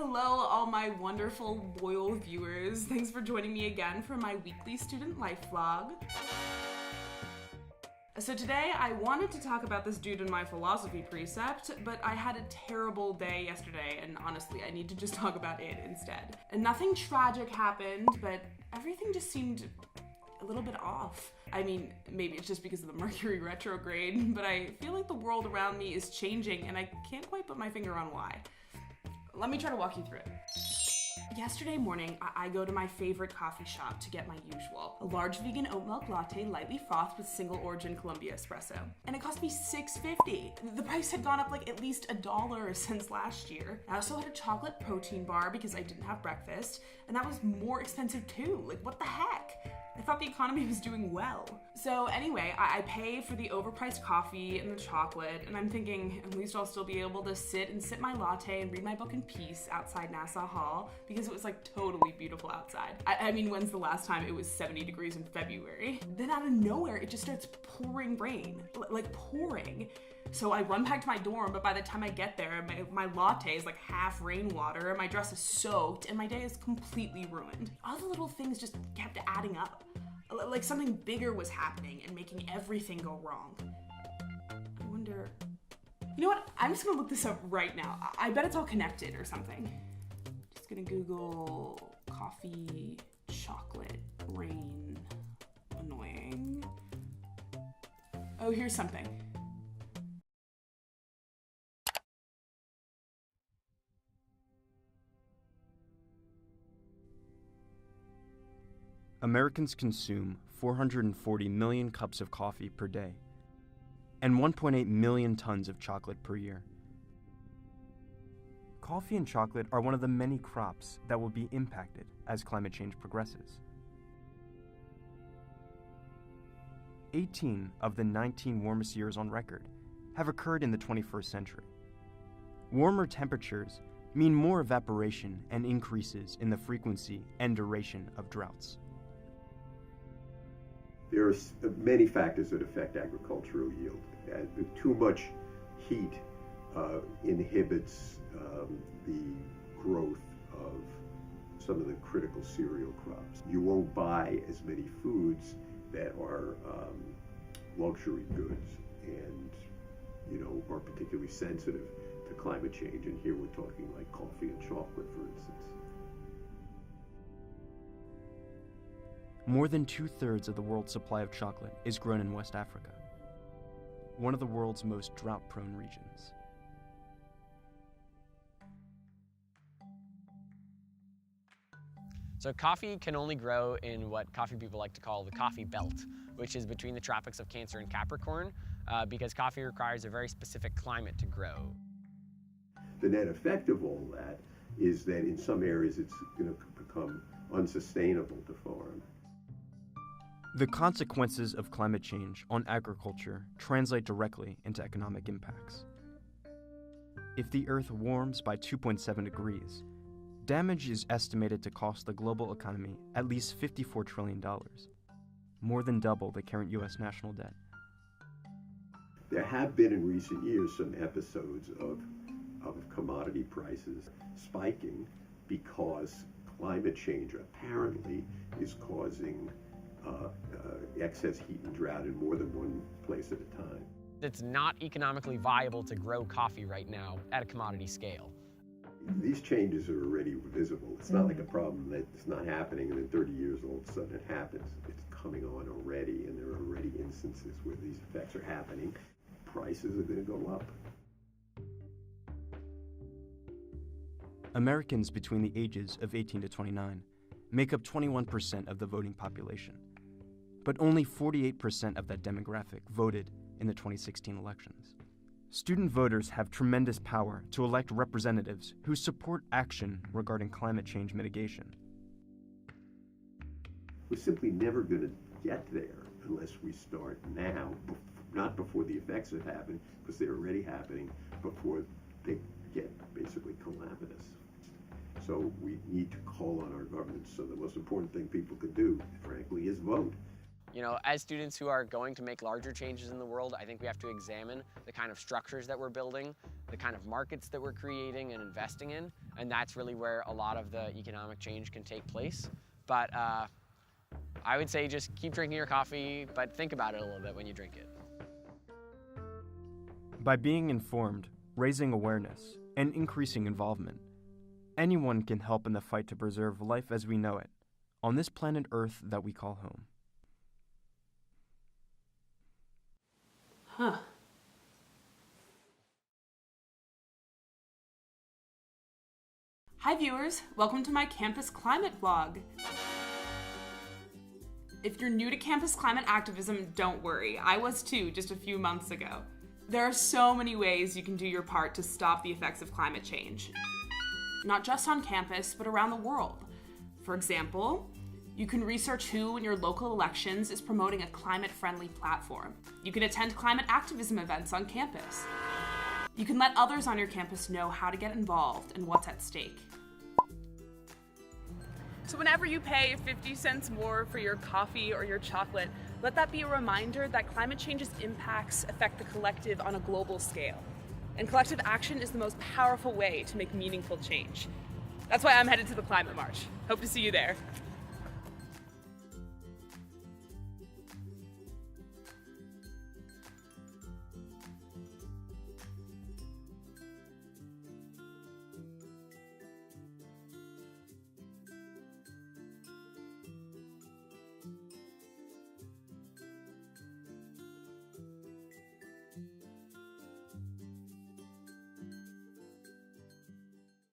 Hello, all my wonderful, loyal viewers. Thanks for joining me again for my weekly student life vlog. So today I wanted to talk about this dude in my philosophy precept, but I had a terrible day yesterday, and honestly, I need to just talk about it instead. And nothing tragic happened, but everything just seemed a little bit off. I mean, maybe it's just because of the Mercury retrograde, but I feel like the world around me is changing, and I can't quite put my finger on why. Let me try to walk you through it. Yesterday morning, I go to my favorite coffee shop to get my usual, a large vegan oat milk latte lightly frothed with single origin Colombia espresso. And it cost me $6.50. The price had gone up like at least $1 since last year. I also had a chocolate protein bar because I didn't have breakfast, and that was more expensive too. Like, what the heck? I thought the economy was doing well. So anyway, I pay for the overpriced coffee and the chocolate, and I'm thinking at least I'll still be able to sit and sip my latte and read my book in peace outside Nassau Hall because it was like totally beautiful outside. I mean, when's the last time it was 70 degrees in February? Then out of nowhere, it just starts pouring rain, like pouring. So I run back to my dorm, but by the time I get there, my latte is like half rainwater, my dress is soaked, and my day is completely ruined. All the little things just kept adding up. Like something bigger was happening and making everything go wrong. I wonder... You know what? I'm just gonna look this up right now. I bet it's all connected or something. Just gonna Google coffee, chocolate, rain, annoying. Oh, here's something. Americans consume 440 million cups of coffee per day and 1.8 million tons of chocolate per year. Coffee and chocolate are one of the many crops that will be impacted as climate change progresses. 18 of the 19 warmest years on record have occurred in the 21st century. Warmer temperatures mean more evaporation and increases in the frequency and duration of droughts. There are many factors that affect agricultural yield. Too much heat inhibits the growth of some of the critical cereal crops. You won't buy as many foods that are luxury goods and, are particularly sensitive to climate change. And here we're talking like coffee and chocolate, for instance. More than 2/3 of the world's supply of chocolate is grown in West Africa, one of the world's most drought-prone regions. So coffee can only grow in what coffee people like to call the coffee belt, which is between the tropics of Cancer and Capricorn, because coffee requires a very specific climate to grow. The net effect of all that is that in some areas it's going to become unsustainable to farm. The consequences of climate change on agriculture translate directly into economic impacts. If the Earth warms by 2.7 degrees, damage is estimated to cost the global economy at least $54 trillion, more than double the current U.S. national debt. There have been in recent years some episodes of commodity prices spiking because climate change apparently is causing excess heat and drought in more than one place at a time. It's not economically viable to grow coffee right now at a commodity scale. These changes are already visible. It's not like a problem that's not happening and in 30 years all of a sudden it happens. It's coming on already, and there are already instances where these effects are happening. Prices are going to go up. Americans between the ages of 18 to 29 make up 21% of the voting population, but only 48% of that demographic voted in the 2016 elections. Student voters have tremendous power to elect representatives who support action regarding climate change mitigation. We're simply never going to get there unless we start now, not before the effects have happened, because they're already happening, before they get basically calamitous. So we need to call on our governments. So the most important thing people could do, frankly, is vote. As students who are going to make larger changes in the world, I think we have to examine the kind of structures that we're building, the kind of markets that we're creating and investing in, and that's really where a lot of the economic change can take place. But I would say just keep drinking your coffee, but think about it a little bit when you drink it. By being informed, raising awareness, and increasing involvement, anyone can help in the fight to preserve life as we know it, on this planet Earth that we call home. Huh. Hi viewers, welcome to my campus climate vlog. If you're new to campus climate activism, don't worry. I was too just a few months ago. There are so many ways you can do your part to stop the effects of climate change. Not just on campus, but around the world. For example, you can research who in your local elections is promoting a climate-friendly platform. You can attend climate activism events on campus. You can let others on your campus know how to get involved and what's at stake. So whenever you pay 50 cents more for your coffee or your chocolate, let that be a reminder that climate change's impacts affect the collective on a global scale. And collective action is the most powerful way to make meaningful change. That's why I'm headed to the Climate March. Hope to see you there.